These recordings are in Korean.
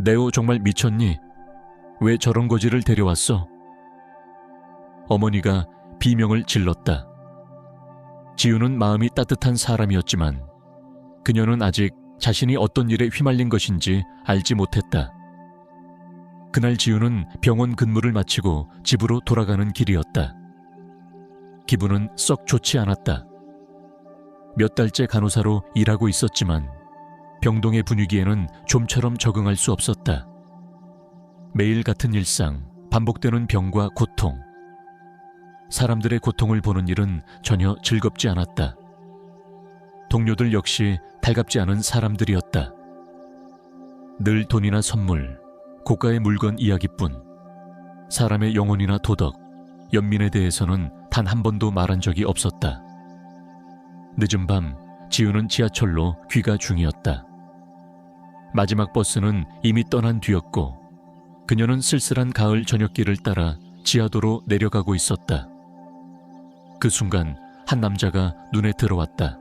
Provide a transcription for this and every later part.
네오 정말 미쳤니? 왜 저런 거지를 데려왔어? 어머니가 비명을 질렀다. 지우는 마음이 따뜻한 사람이었지만 그녀는 아직 자신이 어떤 일에 휘말린 것인지 알지 못했다. 그날 지우는 병원 근무를 마치고 집으로 돌아가는 길이었다. 기분은 썩 좋지 않았다. 몇 달째 간호사로 일하고 있었지만 병동의 분위기에는 좀처럼 적응할 수 없었다. 매일 같은 일상, 반복되는 병과 고통. 사람들의 고통을 보는 일은 전혀 즐겁지 않았다. 동료들 역시 달갑지 않은 사람들이었다. 늘 돈이나 선물, 고가의 물건 이야기뿐. 사람의 영혼이나 도덕, 연민에 대해서는 단 한 번도 말한 적이 없었다. 늦은 밤 지우는 지하철로 귀가 중이었다. 마지막 버스는 이미 떠난 뒤였고 그녀는 쓸쓸한 가을 저녁길을 따라 지하도로 내려가고 있었다. 그 순간 한 남자가 눈에 들어왔다.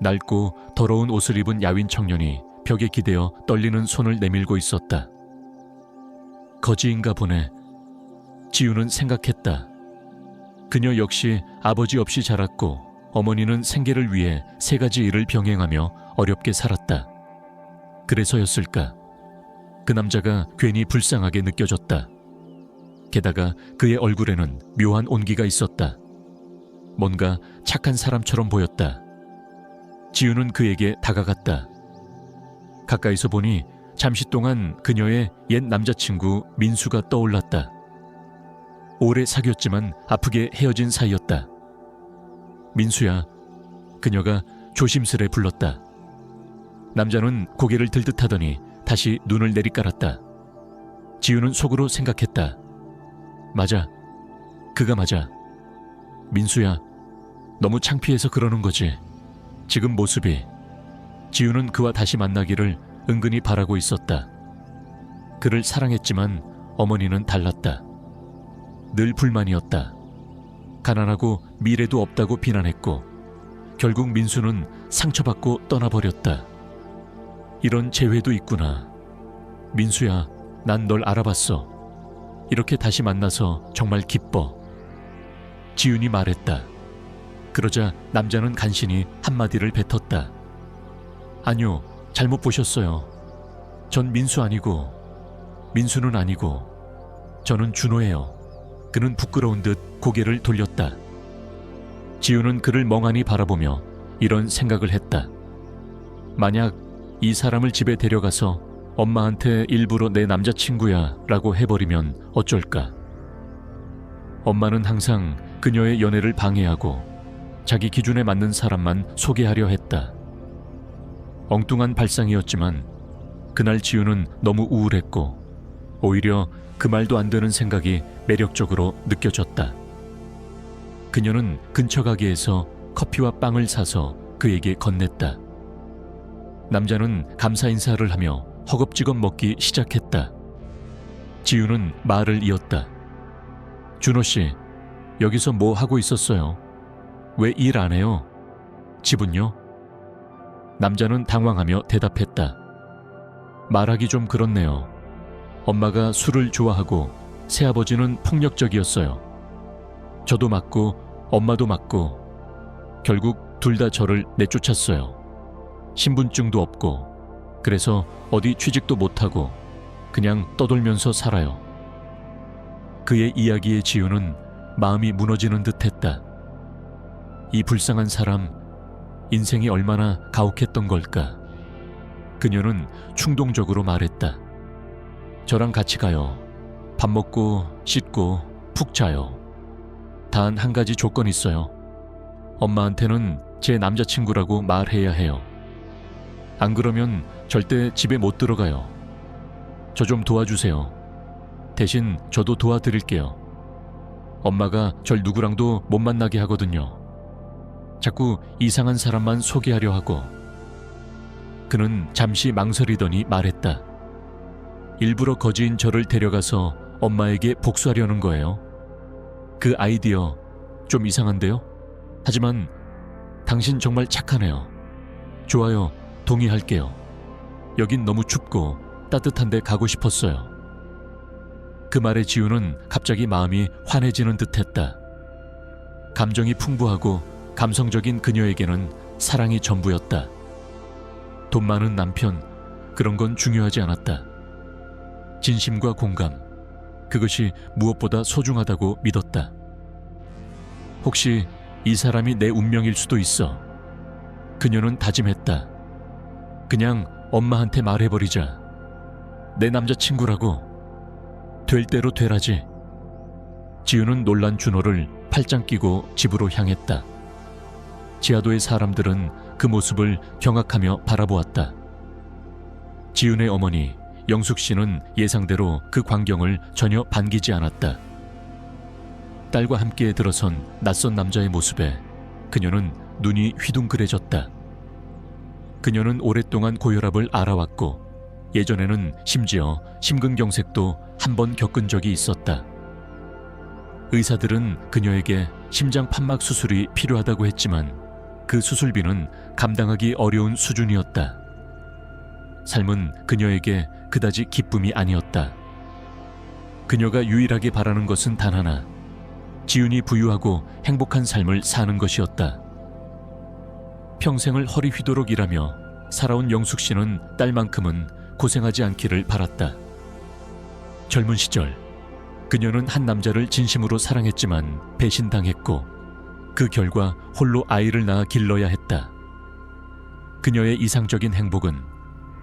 낡고 더러운 옷을 입은 야윈 청년이 벽에 기대어 떨리는 손을 내밀고 있었다. 거지인가 보네. 지우는 생각했다. 그녀 역시 아버지 없이 자랐고 어머니는 생계를 위해 3가지 일을 병행하며 어렵게 살았다. 그래서였을까? 그 남자가 괜히 불쌍하게 느껴졌다. 게다가 그의 얼굴에는 묘한 온기가 있었다. 뭔가 착한 사람처럼 보였다. 지우는 그에게 다가갔다. 가까이서 보니 잠시 동안 그녀의 옛 남자친구 민수가 떠올랐다. 오래 사귀었지만 아프게 헤어진 사이였다. 민수야, 그녀가 조심스레 불렀다. 남자는 고개를 들듯하더니 다시 눈을 내리깔았다. 지우는 속으로 생각했다. 맞아, 그가 맞아. 민수야, 너무 창피해서 그러는 거지. 지금 모습이. 지우는 그와 다시 만나기를 은근히 바라고 있었다. 그를 사랑했지만 어머니는 달랐다. 늘 불만이었다. 가난하고 미래도 없다고 비난했고 결국 민수는 상처받고 떠나버렸다. 이런 재회도 있구나. 민수야, 난 널 알아봤어. 이렇게 다시 만나서 정말 기뻐. 지윤이 말했다. 그러자 남자는 간신히 한마디를 뱉었다. 아니요, 잘못 보셨어요. 전 민수 아니고 민수는 아니고 저는 준호예요. 그는 부끄러운 듯 고개를 돌렸다. 지우는 그를 멍하니 바라보며 이런 생각을 했다. 만약 이 사람을 집에 데려가서 엄마한테 일부러 내 남자친구야 라고 해버리면 어쩔까? 엄마는 항상 그녀의 연애를 방해하고 자기 기준에 맞는 사람만 소개하려 했다. 엉뚱한 발상이었지만 그날 지우는 너무 우울했고 오히려 그 말도 안 되는 생각이 매력적으로 느껴졌다. 그녀는 근처 가게에서 커피와 빵을 사서 그에게 건넸다. 남자는 감사 인사를 하며 허겁지겁 먹기 시작했다. 지우는 말을 이었다. 준호씨, 여기서 뭐 하고 있었어요? 왜 일 안 해요? 집은요? 남자는 당황하며 대답했다. 말하기 좀 그렇네요. 엄마가 술을 좋아하고 새아버지는 폭력적이었어요. 저도 맞고 엄마도 맞고 결국 둘 다 저를 내쫓았어요. 신분증도 없고 그래서 어디 취직도 못하고 그냥 떠돌면서 살아요. 그의 이야기에 지우는 마음이 무너지는 듯했다. 이 불쌍한 사람, 인생이 얼마나 가혹했던 걸까? 그녀는 충동적으로 말했다. 저랑 같이 가요. 밥 먹고 씻고 푹 자요. 단 한 가지 조건 있어요. 엄마한테는 제 남자친구라고 말해야 해요. 안 그러면 절대 집에 못 들어가요. 저 좀 도와주세요. 대신 저도 도와드릴게요. 엄마가 절 누구랑도 못 만나게 하거든요. 자꾸 이상한 사람만 소개하려 하고. 그는 잠시 망설이더니 말했다. 일부러 거지인 저를 데려가서 엄마에게 복수하려는 거예요. 그 아이디어 좀 이상한데요? 하지만 당신 정말 착하네요. 좋아요, 동의할게요. 여긴 너무 춥고 따뜻한 데 가고 싶었어요. 그 말에 지우는 갑자기 마음이 환해지는 듯했다. 감정이 풍부하고 감성적인 그녀에게는 사랑이 전부였다. 돈 많은 남편, 그런 건 중요하지 않았다. 진심과 공감, 그것이 무엇보다 소중하다고 믿었다. 혹시 이 사람이 내 운명일 수도 있어. 그녀는 다짐했다. 그냥 엄마한테 말해버리자. 내 남자친구라고. 될 대로 되라지. 지우는 놀란 준호를 팔짱 끼고 집으로 향했다. 지하도의 사람들은 그 모습을 경악하며 바라보았다. 지은의 어머니 영숙 씨는 예상대로 그 광경을 전혀 반기지 않았다. 딸과 함께 들어선 낯선 남자의 모습에 그녀는 눈이 휘둥그레졌다. 그녀는 오랫동안 고혈압을 앓아왔고 예전에는 심지어 심근경색도 한 번 겪은 적이 있었다. 의사들은 그녀에게 심장 판막 수술이 필요하다고 했지만 그 수술비는 감당하기 어려운 수준이었다. 삶은 그녀에게 그다지 기쁨이 아니었다. 그녀가 유일하게 바라는 것은 단 하나, 지훈이 부유하고 행복한 삶을 사는 것이었다. 평생을 허리 휘도록 일하며 살아온 영숙 씨는 딸만큼은 고생하지 않기를 바랐다. 젊은 시절 그녀는 한 남자를 진심으로 사랑했지만 배신당했고 그 결과 홀로 아이를 낳아 길러야 했다. 그녀의 이상적인 행복은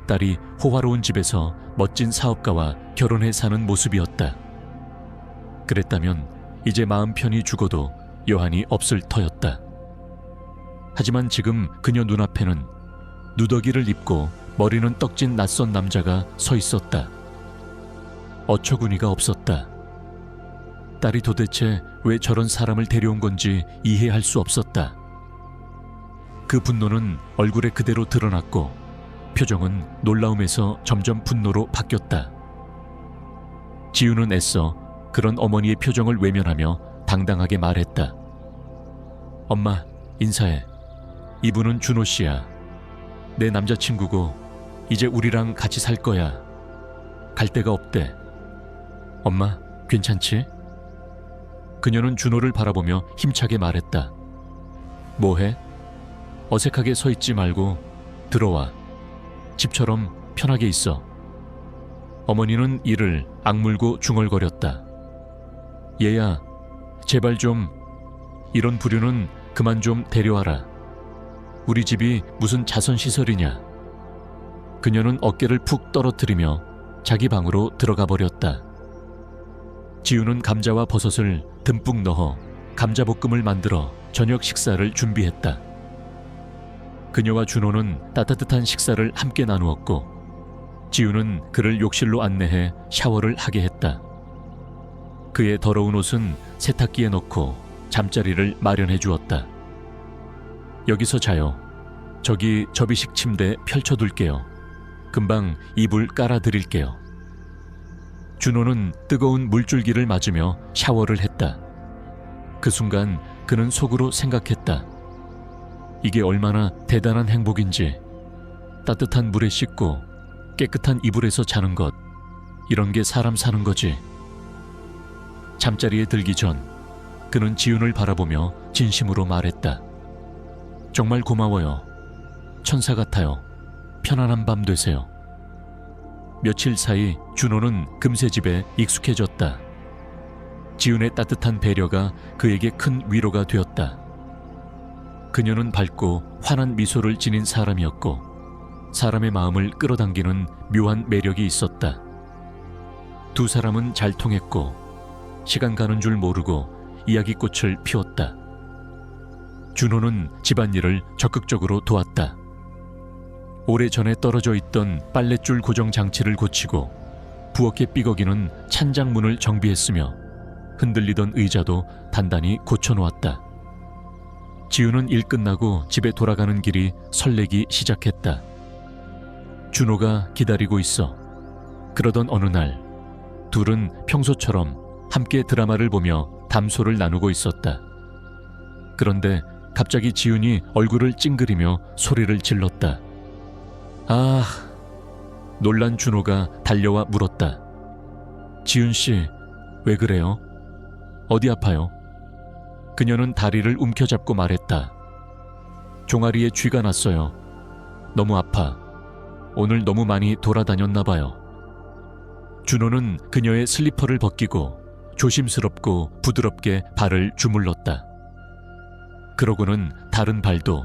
딸이 호화로운 집에서 멋진 사업가와 결혼해 사는 모습이었다. 그랬다면 이제 마음 편히 죽어도 여한이 없을 터였다. 하지만 지금 그녀 눈앞에는 누더기를 입고 머리는 떡진 낯선 남자가 서 있었다. 어처구니가 없었다. 딸이 도대체 왜 저런 사람을 데려온 건지 이해할 수 없었다. 그 분노는 얼굴에 그대로 드러났고 표정은 놀라움에서 점점 분노로 바뀌었다. 지우는 애써 그런 어머니의 표정을 외면하며 당당하게 말했다. 엄마, 인사해. 이분은 준호 씨야. 내 남자친구고 이제 우리랑 같이 살 거야. 갈 데가 없대. 엄마, 괜찮지? 그녀는 준호를 바라보며 힘차게 말했다. 뭐해? 어색하게 서 있지 말고 들어와. 집처럼 편하게 있어. 어머니는 이를 악물고 중얼거렸다. 얘야, 제발 좀 이런 부류는 그만 좀 데려와라. 우리 집이 무슨 자선시설이냐. 그녀는 어깨를 푹 떨어뜨리며 자기 방으로 들어가 버렸다. 지우는 감자와 버섯을 듬뿍 넣어 감자볶음을 만들어 저녁 식사를 준비했다. 그녀와 준호는 따뜻한 식사를 함께 나누었고 지우는 그를 욕실로 안내해 샤워를 하게 했다. 그의 더러운 옷은 세탁기에 넣고 잠자리를 마련해 주었다. 여기서 자요. 저기 접이식 침대 펼쳐둘게요. 금방 이불 깔아드릴게요. 준호는 뜨거운 물줄기를 맞으며 샤워를 했다. 그 순간 그는 속으로 생각했다. 이게 얼마나 대단한 행복인지. 따뜻한 물에 씻고 깨끗한 이불에서 자는 것, 이런 게 사람 사는 거지. 잠자리에 들기 전 그는 지훈을 바라보며 진심으로 말했다. 정말 고마워요. 천사 같아요. 편안한 밤 되세요. 며칠 사이 준호는 금세 집에 익숙해졌다. 지훈의 따뜻한 배려가 그에게 큰 위로가 되었다. 그녀는 밝고 환한 미소를 지닌 사람이었고 사람의 마음을 끌어당기는 묘한 매력이 있었다. 두 사람은 잘 통했고 시간 가는 줄 모르고 이야기꽃을 피웠다. 준호는 집안일을 적극적으로 도왔다. 오래전에 떨어져 있던 빨랫줄 고정 장치를 고치고 부엌에 삐걱이는 찬장문을 정비했으며 흔들리던 의자도 단단히 고쳐놓았다. 지우는 일 끝나고 집에 돌아가는 길이 설레기 시작했다. 준호가 기다리고 있어. 그러던 어느 날 둘은 평소처럼 함께 드라마를 보며 담소를 나누고 있었다. 그런데 갑자기 지훈이 얼굴을 찡그리며 소리를 질렀다. 아, 놀란 준호가 달려와 물었다. 지윤 씨, 왜 그래요? 어디 아파요? 그녀는 다리를 움켜잡고 말했다. 종아리에 쥐가 났어요. 너무 아파. 오늘 너무 많이 돌아다녔나 봐요. 준호는 그녀의 슬리퍼를 벗기고 조심스럽고 부드럽게 발을 주물렀다. 그러고는 다른 발도,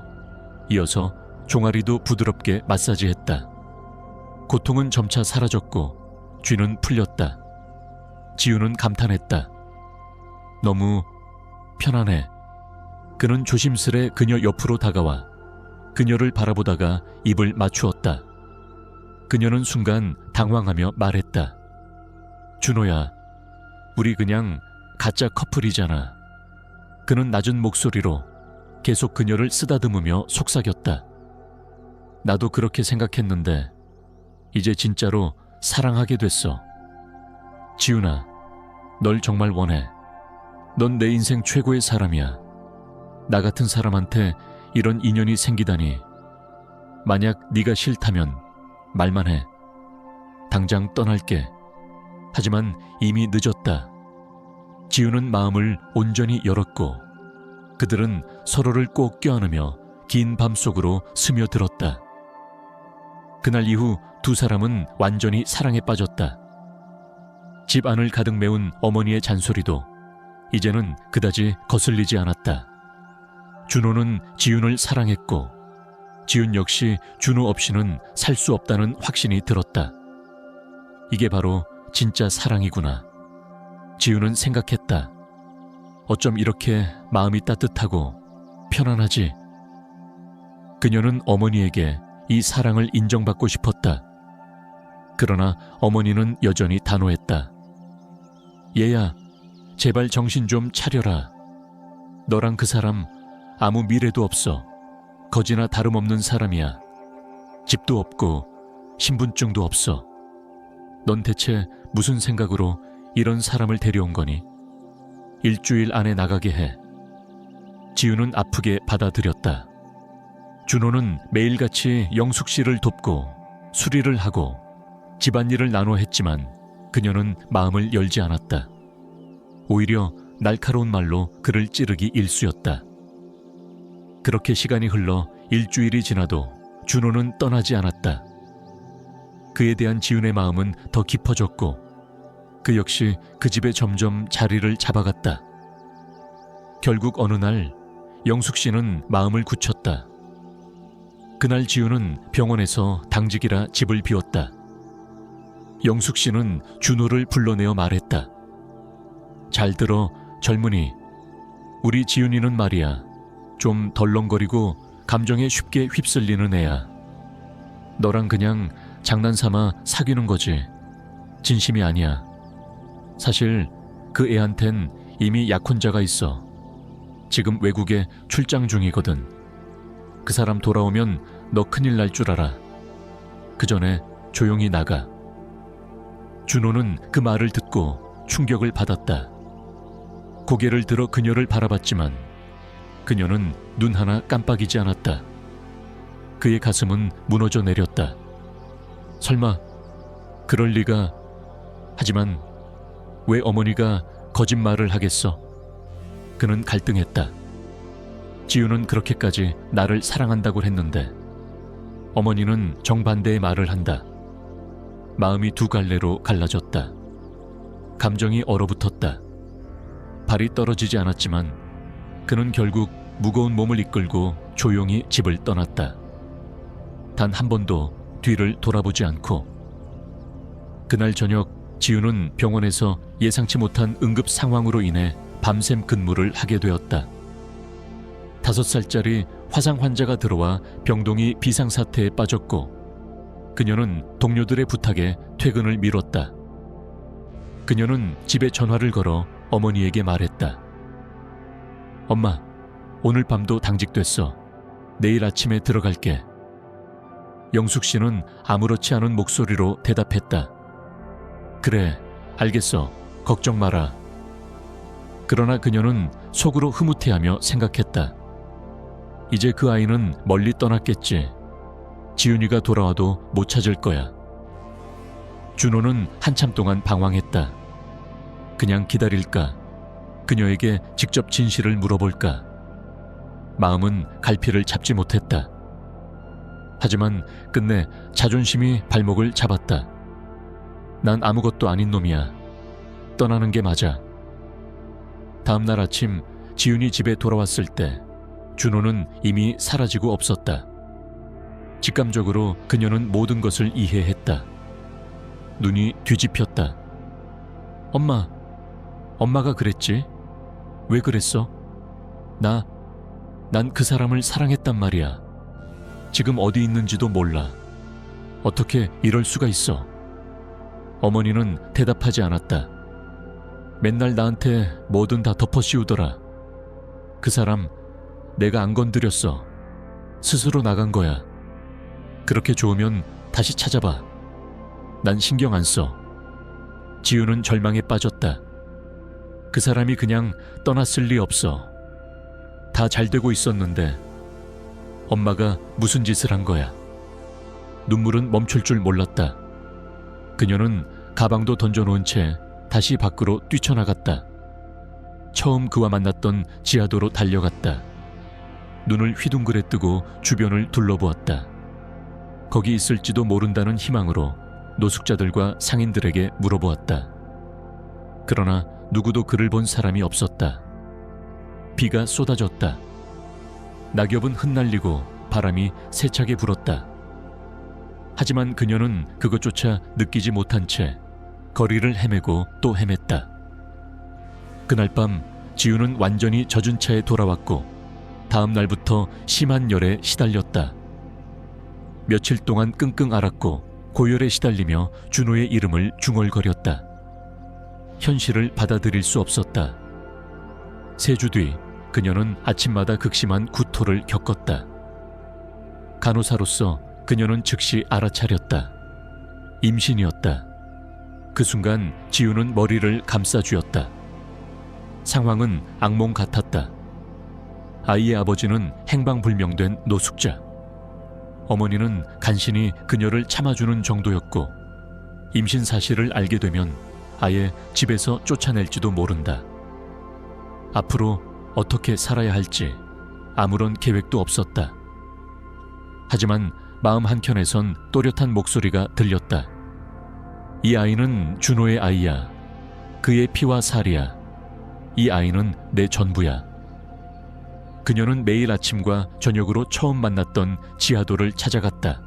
이어서 종아리도 부드럽게 마사지했다. 고통은 점차 사라졌고 쥐는 풀렸다. 지우는 감탄했다. 너무 편안해. 그는 조심스레 그녀 옆으로 다가와 그녀를 바라보다가 입을 맞추었다. 그녀는 순간 당황하며 말했다. 준호야, 우리 그냥 가짜 커플이잖아. 그는 낮은 목소리로 계속 그녀를 쓰다듬으며 속삭였다. 나도 그렇게 생각했는데 이제 진짜로 사랑하게 됐어. 지훈아, 널 정말 원해. 넌 내 인생 최고의 사람이야. 나 같은 사람한테 이런 인연이 생기다니. 만약 네가 싫다면 말만 해. 당장 떠날게. 하지만 이미 늦었다. 지훈은 마음을 온전히 열었고 그들은 서로를 꼭 껴안으며 긴 밤 속으로 스며들었다. 그날 이후 두 사람은 완전히 사랑에 빠졌다. 집 안을 가득 메운 어머니의 잔소리도 이제는 그다지 거슬리지 않았다. 준호는 지윤을 사랑했고 지윤 역시 준호 없이는 살 수 없다는 확신이 들었다. 이게 바로 진짜 사랑이구나. 지윤은 생각했다. 어쩜 이렇게 마음이 따뜻하고 편안하지? 그녀는 어머니에게 이 사랑을 인정받고 싶었다. 그러나 어머니는 여전히 단호했다. 얘야, 제발 정신 좀 차려라. 너랑 그 사람 아무 미래도 없어. 거지나 다름없는 사람이야. 집도 없고 신분증도 없어. 넌 대체 무슨 생각으로 이런 사람을 데려온 거니? 일주일 안에 나가게 해. 지우는 아프게 받아들였다. 준호는 매일같이 영숙 씨를 돕고 수리를 하고 집안일을 나눠 했지만 그녀는 마음을 열지 않았다. 오히려 날카로운 말로 그를 찌르기 일쑤였다. 그렇게 시간이 흘러 일주일이 지나도 준호는 떠나지 않았다. 그에 대한 지훈의 마음은 더 깊어졌고 그 역시 그 집에 점점 자리를 잡아갔다. 결국 어느 날 영숙 씨는 마음을 굳혔다. 그날 지훈은 병원에서 당직이라 집을 비웠다. 영숙 씨는 준호를 불러내어 말했다. 잘 들어, 젊은이. 우리 지훈이는 말이야. 좀 덜렁거리고 감정에 쉽게 휩쓸리는 애야. 너랑 그냥 장난삼아 사귀는 거지. 진심이 아니야. 사실 그 애한텐 이미 약혼자가 있어. 지금 외국에 출장 중이거든. 그 사람 돌아오면 너 큰일 날 줄 알아. 그 전에 조용히 나가. 준호는 그 말을 듣고 충격을 받았다. 고개를 들어 그녀를 바라봤지만 그녀는 눈 하나 깜빡이지 않았다. 그의 가슴은 무너져 내렸다. 설마 그럴 리가. 하지만 왜 어머니가 거짓말을 하겠어? 그는 갈등했다. 지우는 그렇게까지 나를 사랑한다고 했는데 어머니는 정반대의 말을 한다. 마음이 두 갈래로 갈라졌다. 감정이 얼어붙었다. 발이 떨어지지 않았지만 그는 결국 무거운 몸을 이끌고 조용히 집을 떠났다. 단 한 번도 뒤를 돌아보지 않고. 그날 저녁 지우는 병원에서 예상치 못한 응급 상황으로 인해 밤샘 근무를 하게 되었다. 5살짜리 화상 환자가 들어와 병동이 비상사태에 빠졌고 그녀는 동료들의 부탁에 퇴근을 미뤘다. 그녀는 집에 전화를 걸어 어머니에게 말했다. 엄마, 오늘 밤도 당직됐어. 내일 아침에 들어갈게. 영숙 씨는 아무렇지 않은 목소리로 대답했다. 그래, 알겠어. 걱정 마라. 그러나 그녀는 속으로 흐뭇해하며 생각했다. 이제 그 아이는 멀리 떠났겠지. 지윤이가 돌아와도 못 찾을 거야. 준호는 한참 동안 방황했다. 그냥 기다릴까? 그녀에게 직접 진실을 물어볼까? 마음은 갈피를 잡지 못했다. 하지만 끝내 자존심이 발목을 잡았다. 난 아무것도 아닌 놈이야. 떠나는 게 맞아. 다음 날 아침 지윤이 집에 돌아왔을 때 준호는 이미 사라지고 없었다. 직감적으로 그녀는 모든 것을 이해했다. 눈이 뒤집혔다. 엄마가 그랬지? 왜 그랬어? 난 그 사람을 사랑했단 말이야. 지금 어디 있는지도 몰라. 어떻게 이럴 수가 있어? 어머니는 대답하지 않았다. 맨날 나한테 뭐든 다 덮어씌우더라. 그 사람 내가 안 건드렸어. 스스로 나간 거야. 그렇게 좋으면 다시 찾아봐. 난 신경 안 써. 지우는 절망에 빠졌다. 그 사람이 그냥 떠났을 리 없어. 다 잘 되고 있었는데 엄마가 무슨 짓을 한 거야. 눈물은 멈출 줄 몰랐다. 그녀는 가방도 던져놓은 채 다시 밖으로 뛰쳐나갔다. 처음 그와 만났던 지하도로 달려갔다. 눈을 휘둥그레 뜨고 주변을 둘러보았다. 거기 있을지도 모른다는 희망으로 노숙자들과 상인들에게 물어보았다. 그러나 누구도 그를 본 사람이 없었다. 비가 쏟아졌다. 낙엽은 흩날리고 바람이 세차게 불었다. 하지만 그녀는 그것조차 느끼지 못한 채 거리를 헤매고 또 헤맸다. 그날 밤 지우는 완전히 젖은 차에 돌아왔고 다음 날부터 심한 열에 시달렸다. 며칠 동안 끙끙 앓았고 고열에 시달리며 준호의 이름을 중얼거렸다. 현실을 받아들일 수 없었다. 3주 뒤 그녀는 아침마다 극심한 구토를 겪었다. 간호사로서 그녀는 즉시 알아차렸다. 임신이었다. 그 순간 지우는 머리를 감싸쥐었다. 상황은 악몽 같았다. 아이의 아버지는 행방불명된 노숙자. 어머니는 간신히 그녀를 참아주는 정도였고 임신 사실을 알게 되면 아예 집에서 쫓아낼지도 모른다. 앞으로 어떻게 살아야 할지 아무런 계획도 없었다. 하지만 마음 한켠에선 또렷한 목소리가 들렸다. 이 아이는 준호의 아이야. 그의 피와 살이야. 이 아이는 내 전부야. 그녀는 매일 아침과 저녁으로 처음 만났던 지하도를 찾아갔다.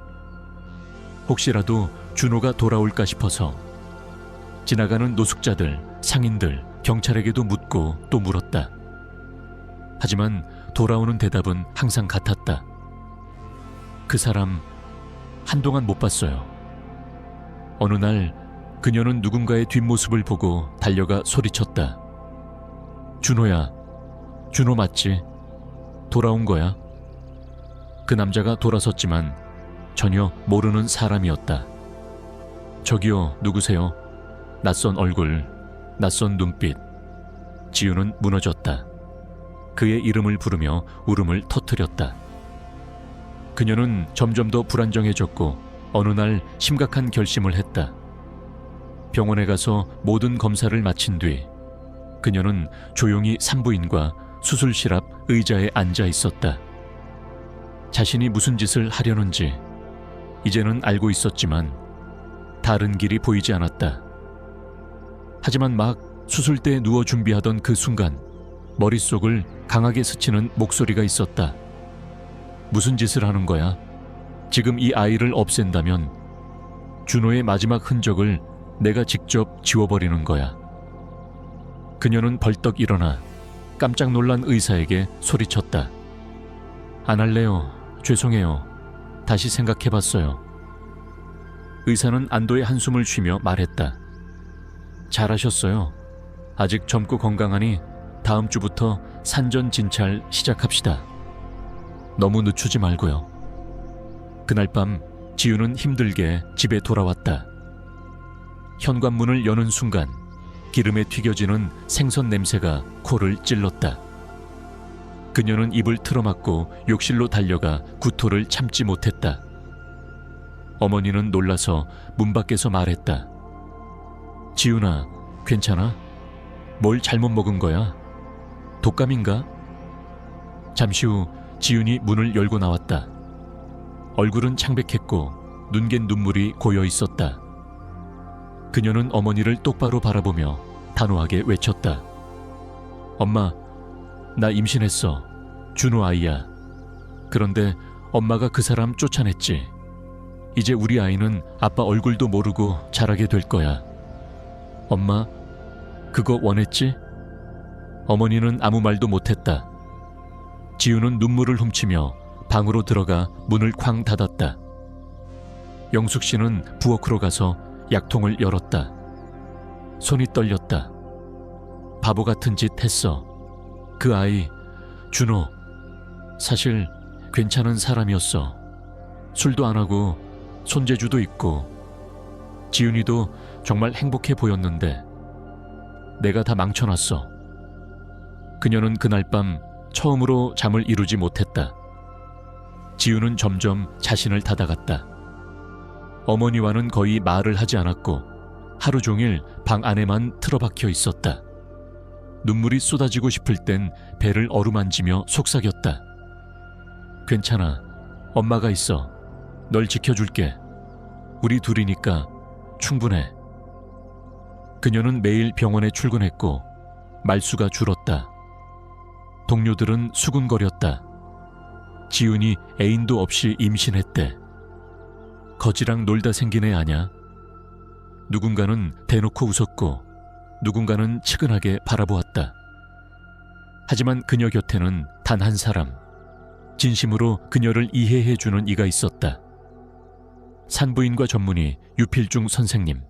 혹시라도 준호가 돌아올까 싶어서 지나가는 노숙자들, 상인들, 경찰에게도 묻고 또 물었다. 하지만 돌아오는 대답은 항상 같았다. 그 사람 한동안 못 봤어요. 어느 날 그녀는 누군가의 뒷모습을 보고 달려가 소리쳤다. 준호야, 준호 맞지? 돌아온 거야? 그 남자가 돌아섰지만 전혀 모르는 사람이었다. 저기요, 누구세요? 낯선 얼굴, 낯선 눈빛. 지우는 무너졌다. 그의 이름을 부르며 울음을 터뜨렸다. 그녀는 점점 더 불안정해졌고 어느 날 심각한 결심을 했다. 병원에 가서 모든 검사를 마친 뒤 그녀는 조용히 산부인과 수술실 앞 의자에 앉아 있었다. 자신이 무슨 짓을 하려는지 이제는 알고 있었지만 다른 길이 보이지 않았다. 하지만 막 수술대에 누워 준비하던 그 순간 머릿속을 강하게 스치는 목소리가 있었다. 무슨 짓을 하는 거야? 지금 이 아이를 없앤다면 준호의 마지막 흔적을 내가 직접 지워버리는 거야. 그녀는 벌떡 일어나 깜짝 놀란 의사에게 소리쳤다. 안 할래요. 죄송해요. 다시 생각해봤어요. 의사는 안도의 한숨을 쉬며 말했다. 잘하셨어요. 아직 젊고 건강하니 다음 주부터 산전 진찰 시작합시다. 너무 늦추지 말고요. 그날 밤 지우는 힘들게 집에 돌아왔다. 현관문을 여는 순간 기름에 튀겨지는 생선 냄새가 코를 찔렀다. 그녀는 입을 틀어막고 욕실로 달려가 구토를 참지 못했다. 어머니는 놀라서 문 밖에서 말했다. 지윤아, 괜찮아? 뭘 잘못 먹은 거야? 독감인가? 잠시 후 지윤이 문을 열고 나왔다. 얼굴은 창백했고 눈갠 눈물이 고여 있었다. 그녀는 어머니를 똑바로 바라보며 단호하게 외쳤다. 엄마, 나 임신했어. 준호 아이야. 그런데 엄마가 그 사람 쫓아냈지. 이제 우리 아이는 아빠 얼굴도 모르고 자라게 될 거야. 엄마, 그거 원했지? 어머니는 아무 말도 못했다. 지우는 눈물을 훔치며 방으로 들어가 문을 쾅 닫았다. 영숙 씨는 부엌으로 가서 약통을 열었다. 손이 떨렸다. 바보 같은 짓 했어. 그 아이, 준호, 사실 괜찮은 사람이었어. 술도 안 하고 손재주도 있고 지윤이도 정말 행복해 보였는데 내가 다 망쳐놨어. 그녀는 그날 밤 처음으로 잠을 이루지 못했다. 지윤은 점점 자신을 닫아갔다. 어머니와는 거의 말을 하지 않았고 하루 종일 방 안에만 틀어박혀 있었다. 눈물이 쏟아지고 싶을 땐 배를 어루만지며 속삭였다. 괜찮아. 엄마가 있어. 널 지켜줄게. 우리 둘이니까 충분해. 그녀는 매일 병원에 출근했고 말수가 줄었다. 동료들은 수군거렸다. 지훈이 애인도 없이 임신했대. 거지랑 놀다 생긴 애 아냐? 누군가는 대놓고 웃었고 누군가는 측은하게 바라보았다. 하지만 그녀 곁에는 단 한 사람, 진심으로 그녀를 이해해주는 이가 있었다. 산부인과 전문의 유필중 선생님.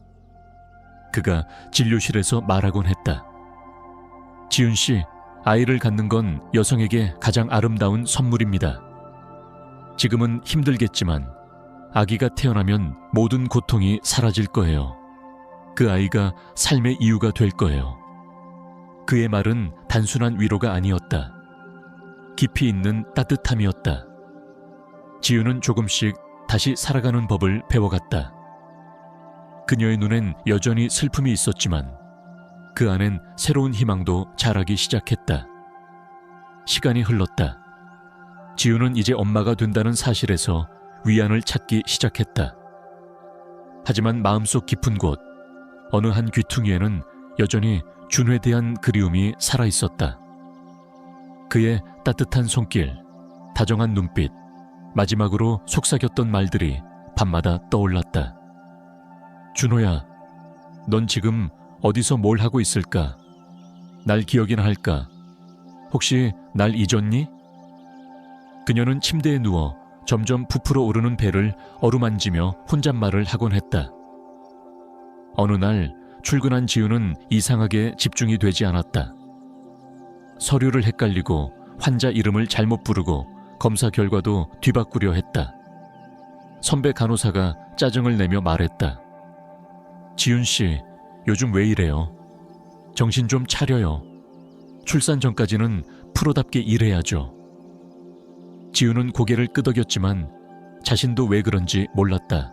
그가 진료실에서 말하곤 했다. 지윤 씨, 아이를 갖는 건 여성에게 가장 아름다운 선물입니다. 지금은 힘들겠지만 아기가 태어나면 모든 고통이 사라질 거예요. 그 아이가 삶의 이유가 될 거예요. 그의 말은 단순한 위로가 아니었다. 깊이 있는 따뜻함이었다. 지윤은 조금씩 다시 살아가는 법을 배워갔다. 그녀의 눈엔 여전히 슬픔이 있었지만 그 안엔 새로운 희망도 자라기 시작했다. 시간이 흘렀다. 지윤은 이제 엄마가 된다는 사실에서 위안을 찾기 시작했다. 하지만 마음속 깊은 곳, 어느 한 귀퉁이에는 여전히 준호에 대한 그리움이 살아있었다. 그의 따뜻한 손길, 다정한 눈빛, 마지막으로 속삭였던 말들이 밤마다 떠올랐다. 준호야, 넌 지금 어디서 뭘 하고 있을까? 날 기억이나 할까? 혹시 날 잊었니? 그녀는 침대에 누워 점점 부풀어 오르는 배를 어루만지며 혼잣말을 하곤 했다. 어느 날 출근한 지우는 이상하게 집중이 되지 않았다. 서류를 헷갈리고 환자 이름을 잘못 부르고 검사 결과도 뒤바꾸려 했다. 선배 간호사가 짜증을 내며 말했다. 지윤 씨, 요즘 왜 이래요? 정신 좀 차려요. 출산 전까지는 프로답게 일해야죠. 지윤은 고개를 끄덕였지만 자신도 왜 그런지 몰랐다.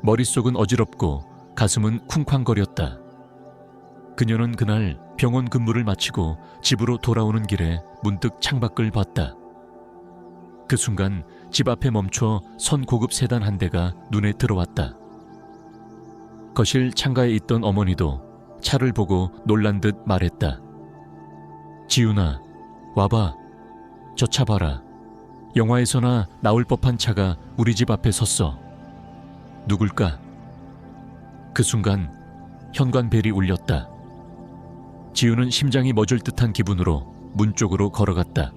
머릿속은 어지럽고 가슴은 쿵쾅거렸다. 그녀는 그날 병원 근무를 마치고 집으로 돌아오는 길에 문득 창밖을 봤다. 그 순간 집 앞에 멈춰 선 고급 세단 한 대가 눈에 들어왔다. 거실 창가에 있던 어머니도 차를 보고 놀란 듯 말했다. 지윤아, 와봐. 저 차 봐라. 영화에서나 나올 법한 차가 우리 집 앞에 섰어. 누굴까? 그 순간 현관벨이 울렸다. 지우는 심장이 멎을 듯한 기분으로 문 쪽으로 걸어갔다.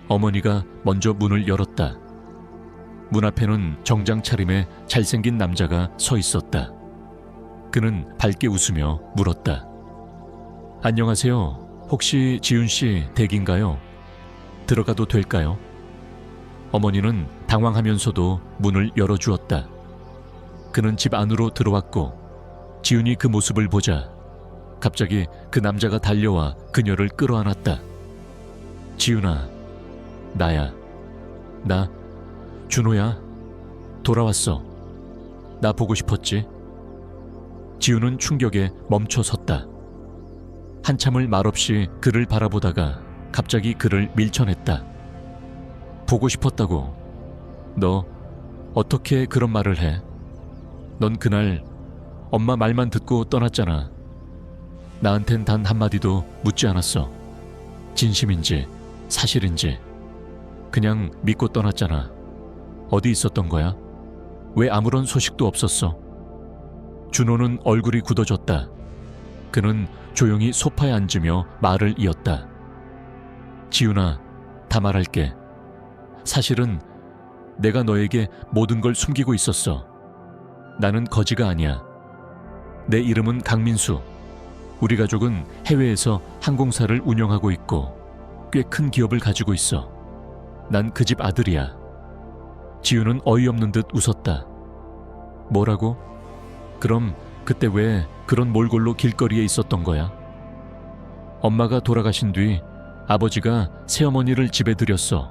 어머니가 먼저 문을 열었다. 문 앞에는 정장 차림의 잘생긴 남자가 서 있었다. 그는 밝게 웃으며 물었다. 안녕하세요. 혹시 지윤 씨 댁인가요? 들어가도 될까요? 어머니는 당황하면서도 문을 열어주었다. 그는 집 안으로 들어왔고 지윤이 그 모습을 보자 갑자기 그 남자가 달려와 그녀를 끌어안았다. 지윤아, 나야. 나 준호야. 돌아왔어. 나 보고 싶었지? 지우는 충격에 멈춰 섰다. 한참을 말없이 그를 바라보다가 갑자기 그를 밀쳐냈다. 보고 싶었다고. 너 어떻게 그런 말을 해? 넌 그날 엄마 말만 듣고 떠났잖아. 나한텐 단 한마디도 묻지 않았어. 진심인지 사실인지. 그냥 믿고 떠났잖아. 어디 있었던 거야? 왜 아무런 소식도 없었어? 준호는 얼굴이 굳어졌다. 그는 조용히 소파에 앉으며 말을 이었다. 지훈아, 다 말할게. 사실은 내가 너에게 모든 걸 숨기고 있었어. 나는 거지가 아니야. 내 이름은 강민수. 우리 가족은 해외에서 항공사를 운영하고 있고 꽤 큰 기업을 가지고 있어. 난 그 집 아들이야. 지우는 어이없는 듯 웃었다. 뭐라고? 그럼 그때 왜 그런 몰골로 길거리에 있었던 거야? 엄마가 돌아가신 뒤 아버지가 새어머니를 집에 들였어.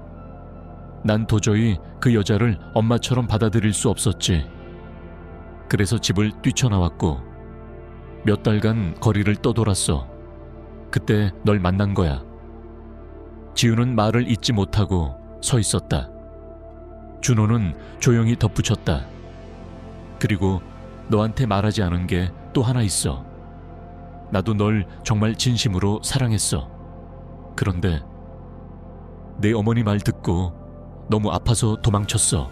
난 도저히 그 여자를 엄마처럼 받아들일 수 없었지. 그래서 집을 뛰쳐나왔고 몇 달간 거리를 떠돌았어. 그때 널 만난 거야. 지우는 말을 잇지 못하고 서 있었다. 준호는 조용히 덧붙였다. 그리고 너한테 말하지 않은 게 또 하나 있어. 나도 널 정말 진심으로 사랑했어. 그런데 내 어머니 말 듣고 너무 아파서 도망쳤어.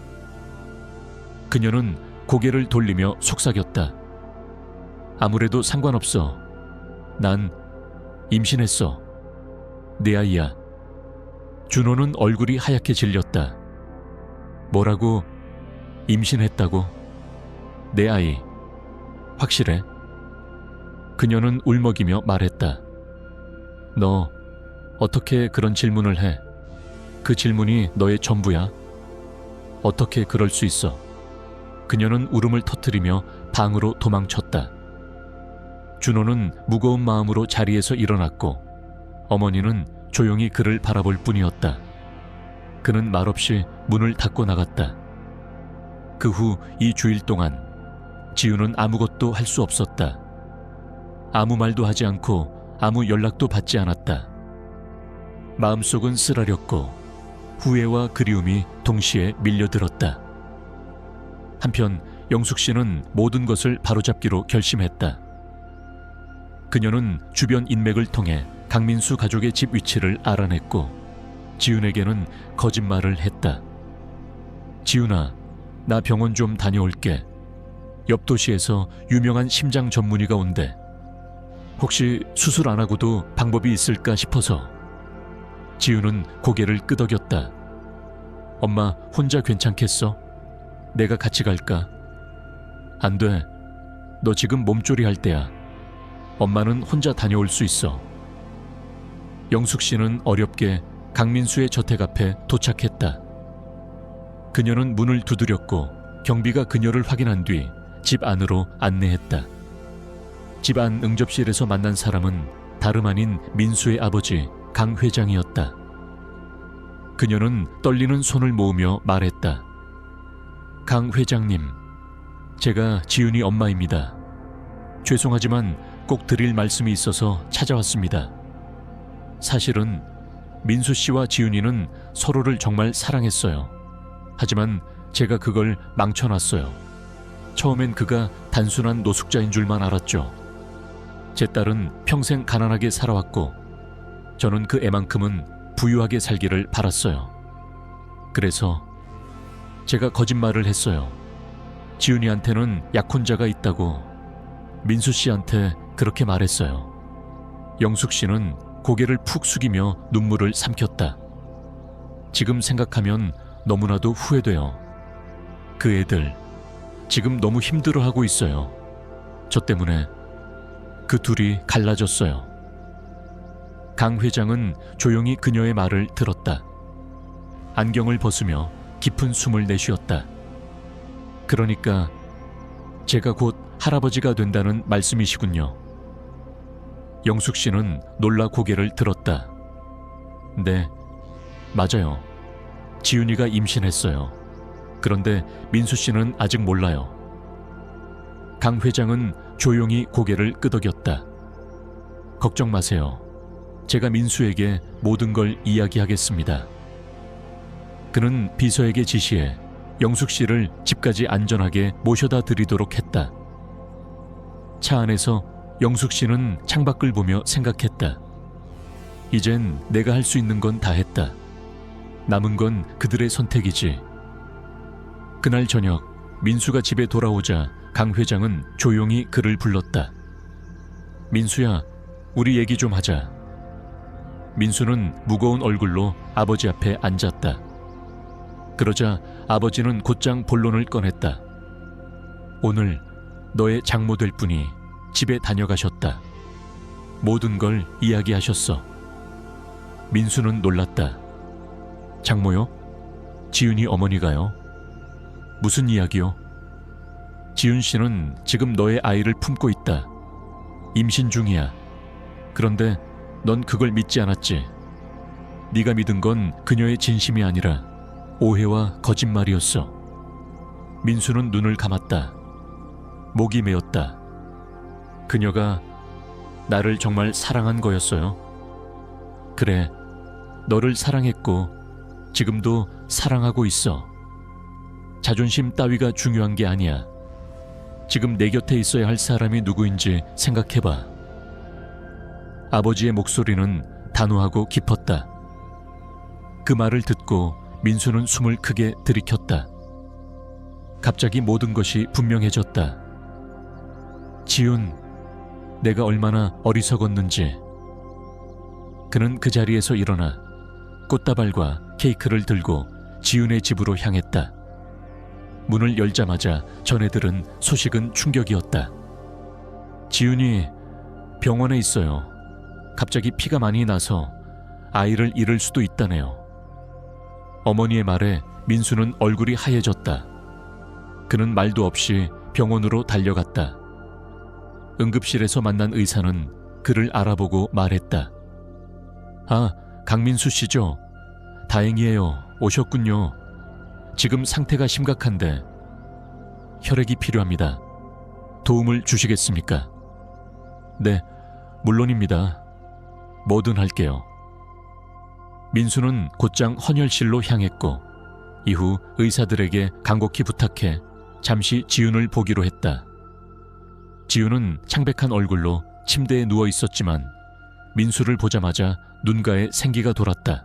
그녀는 고개를 돌리며 속삭였다. 아무래도 상관없어. 난 임신했어. 내 아이야. 준호는 얼굴이 하얗게 질렸다. 뭐라고? 임신했다고? 내 아이. 확실해? 그녀는 울먹이며 말했다. 너 어떻게 그런 질문을 해? 그 질문이 너의 전부야? 어떻게 그럴 수 있어? 그녀는 울음을 터뜨리며 방으로 도망쳤다. 준호는 무거운 마음으로 자리에서 일어났고 어머니는 조용히 그를 바라볼 뿐이었다. 그는 말없이 문을 닫고 나갔다. 그 후 2주일 동안 지우는 아무것도 할 수 없었다. 아무 말도 하지 않고 아무 연락도 받지 않았다. 마음속은 쓰라렸고 후회와 그리움이 동시에 밀려들었다. 한편 영숙 씨는 모든 것을 바로잡기로 결심했다. 그녀는 주변 인맥을 통해 강민수 가족의 집 위치를 알아냈고 지훈에게는 거짓말을 했다. 지훈아, 나 병원 좀 다녀올게. 옆 도시에서 유명한 심장 전문의가 온대. 혹시 수술 안 하고도 방법이 있을까 싶어서. 지훈은 고개를 끄덕였다. 엄마 혼자 괜찮겠어? 내가 같이 갈까? 안 돼. 너 지금 몸조리 할 때야. 엄마는 혼자 다녀올 수 있어. 영숙 씨는 어렵게 강민수의 저택 앞에 도착했다. 그녀는 문을 두드렸고 경비가 그녀를 확인한 뒤 집 안으로 안내했다. 집 안 응접실에서 만난 사람은 다름 아닌 민수의 아버지 강 회장이었다. 그녀는 떨리는 손을 모으며 말했다. 강 회장님, 제가 지훈이 엄마입니다. 죄송하지만 꼭 드릴 말씀이 있어서 찾아왔습니다. 사실은 민수 씨와 지훈이는 서로를 정말 사랑했어요. 하지만 제가 그걸 망쳐놨어요. 처음엔 그가 단순한 노숙자인 줄만 알았죠. 제 딸은 평생 가난하게 살아왔고 저는 그 애만큼은 부유하게 살기를 바랐어요. 그래서 제가 거짓말을 했어요. 지훈이한테는 약혼자가 있다고 민수 씨한테 그렇게 말했어요. 영숙 씨는 고개를 푹 숙이며 눈물을 삼켰다. 지금 생각하면 너무나도 후회돼요. 그 애들 지금 너무 힘들어하고 있어요. 저 때문에 그 둘이 갈라졌어요. 강 회장은 조용히 그녀의 말을 들었다. 안경을 벗으며 깊은 숨을 내쉬었다. 그러니까 제가 곧 할아버지가 된다는 말씀이시군요. 영숙 씨는 놀라 고개를 들었다. 네, 맞아요. 지훈이가 임신했어요. 그런데 민수 씨는 아직 몰라요. 강 회장은 조용히 고개를 끄덕였다. 걱정 마세요. 제가 민수에게 모든 걸 이야기하겠습니다. 그는 비서에게 지시해 영숙 씨를 집까지 안전하게 모셔다 드리도록 했다. 차 안에서 영숙 씨는 창밖을 보며 생각했다. 이젠 내가 할 수 있는 건 다 했다. 남은 건 그들의 선택이지. 그날 저녁 민수가 집에 돌아오자 강 회장은 조용히 그를 불렀다. 민수야, 우리 얘기 좀 하자. 민수는 무거운 얼굴로 아버지 앞에 앉았다. 그러자 아버지는 곧장 본론을 꺼냈다. 오늘 너의 장모 될 분이 집에 다녀가셨다. 모든 걸 이야기하셨어. 민수는 놀랐다. 장모요? 지윤이 어머니가요? 무슨 이야기요? 지윤 씨는 지금 너의 아이를 품고 있다. 임신 중이야. 그런데 넌 그걸 믿지 않았지. 네가 믿은 건 그녀의 진심이 아니라 오해와 거짓말이었어. 민수는 눈을 감았다. 목이 메었다. 그녀가 나를 정말 사랑한 거였어요. 그래, 너를 사랑했고 지금도 사랑하고 있어. 자존심 따위가 중요한 게 아니야. 지금 내 곁에 있어야 할 사람이 누구인지 생각해봐. 아버지의 목소리는 단호하고 깊었다. 그 말을 듣고 민수는 숨을 크게 들이켰다. 갑자기 모든 것이 분명해졌다. 지윤, 내가 얼마나 어리석었는지. 그는 그 자리에서 일어나 꽃다발과 케이크를 들고 지윤의 집으로 향했다. 문을 열자마자 전해들은 소식은 충격이었다. 지윤이 병원에 있어요. 갑자기 피가 많이 나서 아이를 잃을 수도 있다네요. 어머니의 말에 민수는 얼굴이 하얘졌다. 그는 말도 없이 병원으로 달려갔다. 응급실에서 만난 의사는 그를 알아보고 말했다. 아, 강민수 씨죠? 다행이에요. 오셨군요. 지금 상태가 심각한데 혈액이 필요합니다. 도움을 주시겠습니까? 네, 물론입니다. 뭐든 할게요. 민수는 곧장 헌혈실로 향했고 이후 의사들에게 간곡히 부탁해 잠시 지윤을 보기로 했다. 지윤은 창백한 얼굴로 침대에 누워 있었지만 민수를 보자마자 눈가에 생기가 돌았다.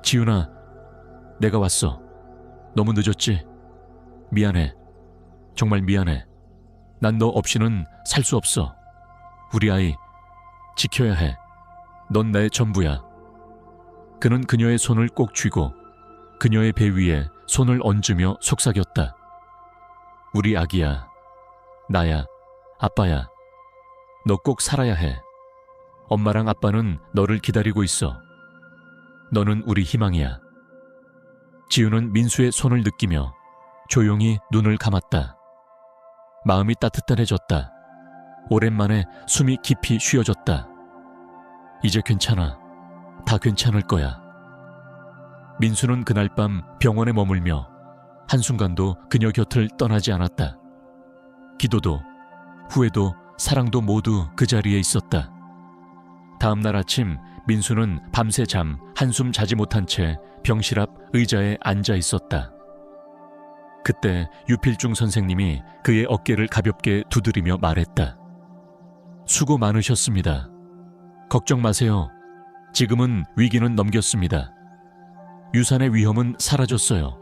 지윤아, 내가 왔어. 너무 늦었지? 미안해. 정말 미안해. 난 너 없이는 살 수 없어. 우리 아이 지켜야 해. 넌 나의 전부야. 그는 그녀의 손을 꼭 쥐고 그녀의 배 위에 손을 얹으며 속삭였다. 우리 아기야. 나야. 아빠야. 너 꼭 살아야 해. 엄마랑 아빠는 너를 기다리고 있어. 너는 우리 희망이야. 지윤은 민수의 손을 느끼며 조용히 눈을 감았다. 마음이 따뜻해졌다. 오랜만에 숨이 깊이 쉬어졌다. 이제 괜찮아. 다 괜찮을 거야. 민수는 그날 밤 병원에 머물며 한순간도 그녀 곁을 떠나지 않았다. 기도도, 후회도, 사랑도 모두 그 자리에 있었다. 다음 날 아침 민수는 밤새 한숨 자지 못한 채 병실 앞 의자에 앉아 있었다. 그때 유필중 선생님이 그의 어깨를 가볍게 두드리며 말했다. 수고 많으셨습니다. 걱정 마세요. 지금은 위기는 넘겼습니다. 유산의 위험은 사라졌어요.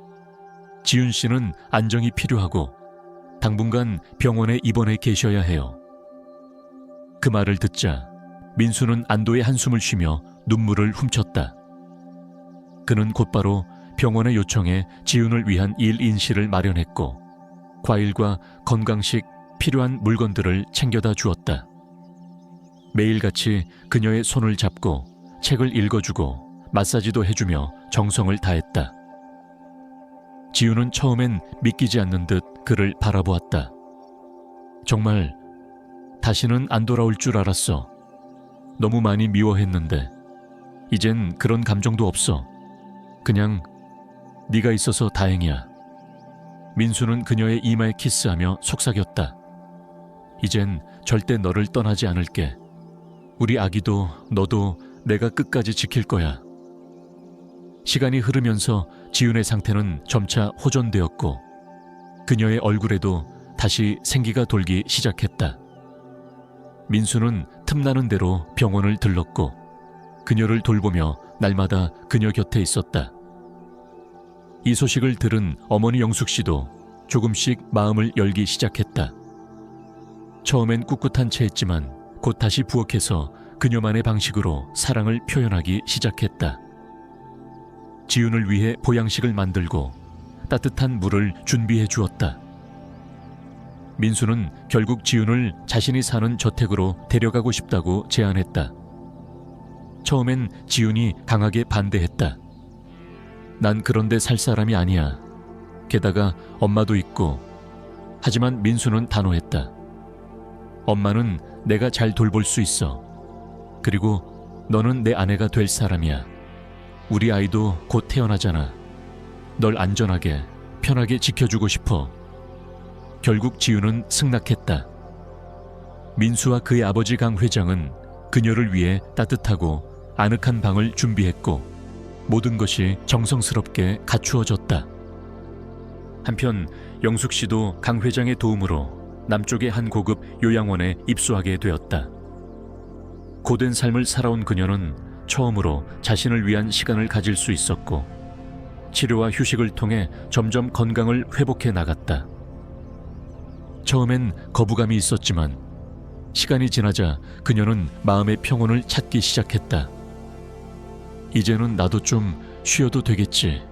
지윤 씨는 안정이 필요하고 당분간 병원에 입원해 계셔야 해요. 그 말을 듣자 민수는 안도의 한숨을 쉬며 눈물을 훔쳤다. 그는 곧바로 병원에 요청해 지윤을 위한 1인실을 마련했고 과일과 건강식, 필요한 물건들을 챙겨다 주었다. 매일같이 그녀의 손을 잡고 책을 읽어주고 마사지도 해주며 정성을 다했다. 지윤은 처음엔 믿기지 않는 듯 그를 바라보았다. 정말 다시는 안 돌아올 줄 알았어. 너무 많이 미워했는데 이젠 그런 감정도 없어. 그냥 네가 있어서 다행이야. 민수는 그녀의 이마에 키스하며 속삭였다. 이젠 절대 너를 떠나지 않을게. 우리 아기도 너도 내가 끝까지 지킬 거야. 시간이 흐르면서 지윤의 상태는 점차 호전되었고 그녀의 얼굴에도 다시 생기가 돌기 시작했다. 민수는 틈나는 대로 병원을 들렀고 그녀를 돌보며 날마다 그녀 곁에 있었다. 이 소식을 들은 어머니 영숙 씨도 조금씩 마음을 열기 시작했다. 처음엔 꿋꿋한 채했지만 곧 다시 부엌에서 그녀만의 방식으로 사랑을 표현하기 시작했다. 지윤을 위해 보양식을 만들고 따뜻한 물을 준비해 주었다. 민수는 결국 지윤을 자신이 사는 저택으로 데려가고 싶다고 제안했다. 처음엔 지윤이 강하게 반대했다. 난 그런데 살 사람이 아니야. 게다가 엄마도 있고. 하지만 민수는 단호했다. 엄마는 내가 잘 돌볼 수 있어. 그리고 너는 내 아내가 될 사람이야. 우리 아이도 곧 태어나잖아. 널 안전하게, 편하게 지켜주고 싶어. 결국 지윤은 승낙했다. 민수와 그의 아버지 강 회장은 그녀를 위해 따뜻하고 아늑한 방을 준비했고 모든 것이 정성스럽게 갖추어졌다. 한편 영숙 씨도 강 회장의 도움으로 남쪽의 한 고급 요양원에 입소하게 되었다. 고된 삶을 살아온 그녀는 처음으로 자신을 위한 시간을 가질 수 있었고 치료와 휴식을 통해 점점 건강을 회복해 나갔다. 처음엔 거부감이 있었지만 시간이 지나자 그녀는 마음의 평온을 찾기 시작했다. 이제는 나도 좀 쉬어도 되겠지.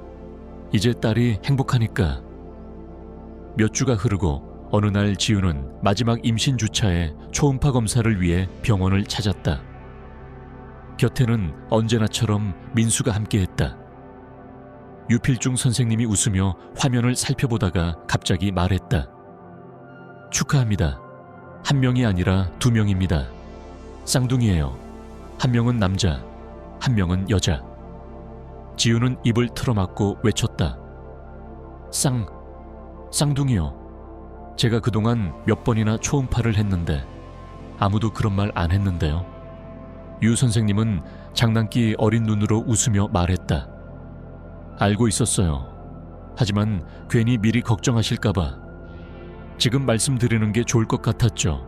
이제 딸이 행복하니까. 몇 주가 흐르고 어느 날 지윤은 마지막 임신 주차에 초음파 검사를 위해 병원을 찾았다. 곁에는 언제나처럼 민수가 함께했다. 유필중 선생님이 웃으며 화면을 살펴보다가 갑자기 말했다. 축하합니다. 한 명이 아니라 두 명입니다. 쌍둥이에요. 한 명은 남자, 한 명은 여자. 지윤은 입을 틀어막고 외쳤다. 쌍둥이요. 제가 그동안 몇 번이나 초음파를 했는데 아무도 그런 말 안 했는데요. 유 선생님은 장난기 어린 눈으로 웃으며 말했다. 알고 있었어요. 하지만 괜히 미리 걱정하실까봐 지금 말씀드리는 게 좋을 것 같았죠.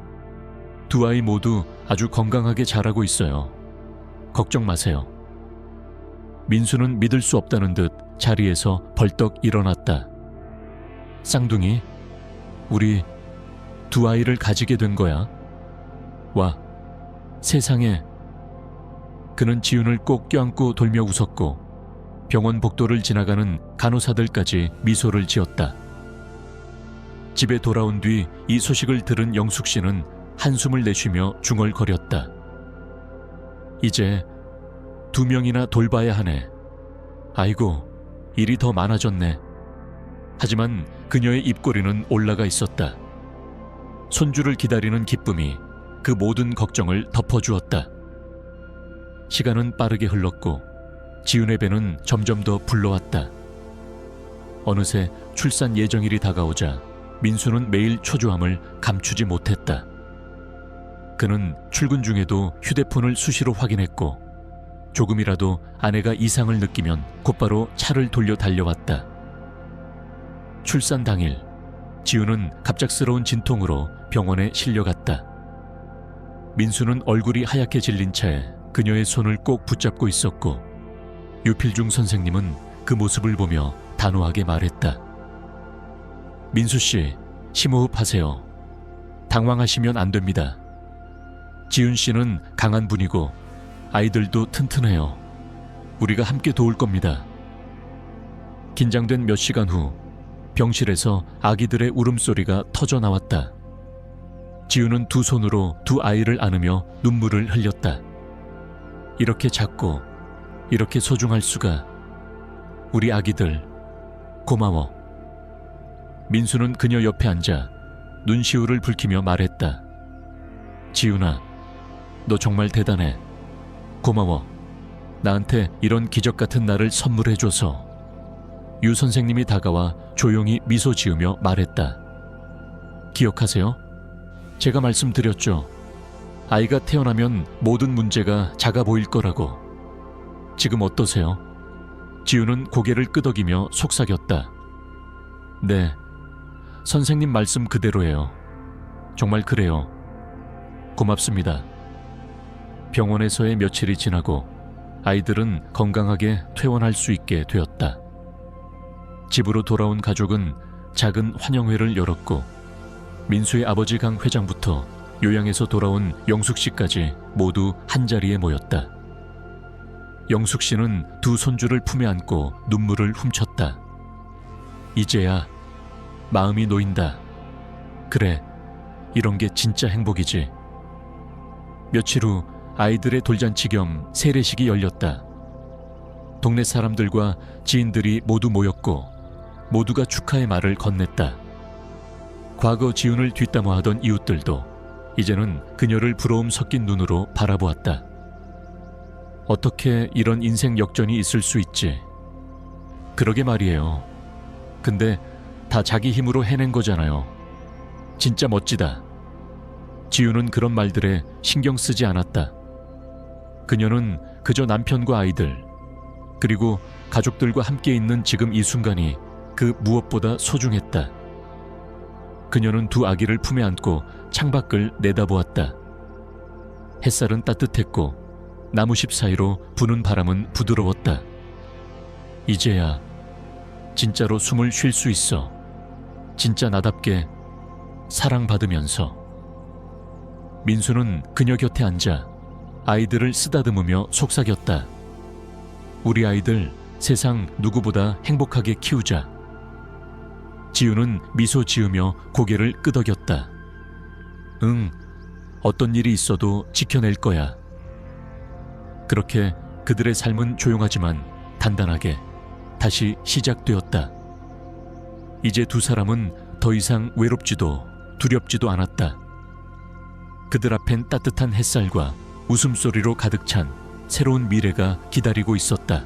두 아이 모두 아주 건강하게 자라고 있어요. 걱정 마세요. 민수는 믿을 수 없다는 듯 자리에서 벌떡 일어났다. 쌍둥이, 우리 두 아이를 가지게 된 거야. 와, 세상에. 그는 지윤을 꼭 껴안고 돌며 웃었고 병원 복도를 지나가는 간호사들까지 미소를 지었다. 집에 돌아온 뒤 이 소식을 들은 영숙 씨는 한숨을 내쉬며 중얼거렸다. 이제 두 명이나 돌봐야 하네. 아이고, 일이 더 많아졌네. 하지만 그녀의 입꼬리는 올라가 있었다. 손주를 기다리는 기쁨이 그 모든 걱정을 덮어주었다. 시간은 빠르게 흘렀고 지윤의 배는 점점 더 불러왔다. 어느새 출산 예정일이 다가오자 민수는 매일 초조함을 감추지 못했다. 그는 출근 중에도 휴대폰을 수시로 확인했고 조금이라도 아내가 이상을 느끼면 곧바로 차를 돌려 달려왔다. 출산 당일 지윤은 갑작스러운 진통으로 병원에 실려갔다. 민수는 얼굴이 하얗게 질린 채 그녀의 손을 꼭 붙잡고 있었고 유필중 선생님은 그 모습을 보며 단호하게 말했다. 민수 씨, 심호흡하세요. 당황하시면 안 됩니다. 지윤 씨는 강한 분이고 아이들도 튼튼해요. 우리가 함께 도울 겁니다. 긴장된 몇 시간 후 병실에서 아기들의 울음소리가 터져 나왔다. 지윤은 두 손으로 두 아이를 안으며 눈물을 흘렸다. 이렇게 작고 이렇게 소중할 수가. 우리 아기들 고마워. 민수는 그녀 옆에 앉아 눈시울을 붉히며 말했다. 지윤아, 너 정말 대단해. 고마워. 나한테 이런 기적 같은 날을 선물해줘서. 유 선생님이 다가와 조용히 미소 지으며 말했다. 기억하세요? 제가 말씀드렸죠. 아이가 태어나면 모든 문제가 작아 보일 거라고. 지금 어떠세요? 지우는 고개를 끄덕이며 속삭였다. 네, 선생님 말씀 그대로예요. 정말 그래요. 고맙습니다. 병원에서의 며칠이 지나고 아이들은 건강하게 퇴원할 수 있게 되었다. 집으로 돌아온 가족은 작은 환영회를 열었고 민수의 아버지 강 회장부터 요양에서 돌아온 영숙 씨까지 모두 한자리에 모였다. 영숙 씨는 두 손주를 품에 안고 눈물을 훔쳤다. 이제야 마음이 놓인다. 그래, 이런 게 진짜 행복이지. 며칠 후 아이들의 돌잔치 겸 세례식이 열렸다. 동네 사람들과 지인들이 모두 모였고 모두가 축하의 말을 건넸다. 과거 지훈을 뒷담화하던 이웃들도 이제는 그녀를 부러움 섞인 눈으로 바라보았다. 어떻게 이런 인생 역전이 있을 수 있지? 그러게 말이에요. 근데 다 자기 힘으로 해낸 거잖아요. 진짜 멋지다. 지우는 그런 말들에 신경 쓰지 않았다. 그녀는 그저 남편과 아이들, 그리고 가족들과 함께 있는 지금 이 순간이 그 무엇보다 소중했다. 그녀는 두 아기를 품에 안고 창밖을 내다보았다. 햇살은 따뜻했고 나무십 사이로 부는 바람은 부드러웠다. 이제야 진짜로 숨을 쉴 수 있어. 진짜 나답게 사랑받으면서. 민수는 그녀 곁에 앉아 아이들을 쓰다듬으며 속삭였다. 우리 아이들 세상 누구보다 행복하게 키우자. 지우는 미소 지으며 고개를 끄덕였다. 응, 어떤 일이 있어도 지켜낼 거야. 그렇게 그들의 삶은 조용하지만 단단하게 다시 시작되었다. 이제 두 사람은 더 이상 외롭지도 두렵지도 않았다. 그들 앞엔 따뜻한 햇살과 웃음소리로 가득 찬 새로운 미래가 기다리고 있었다.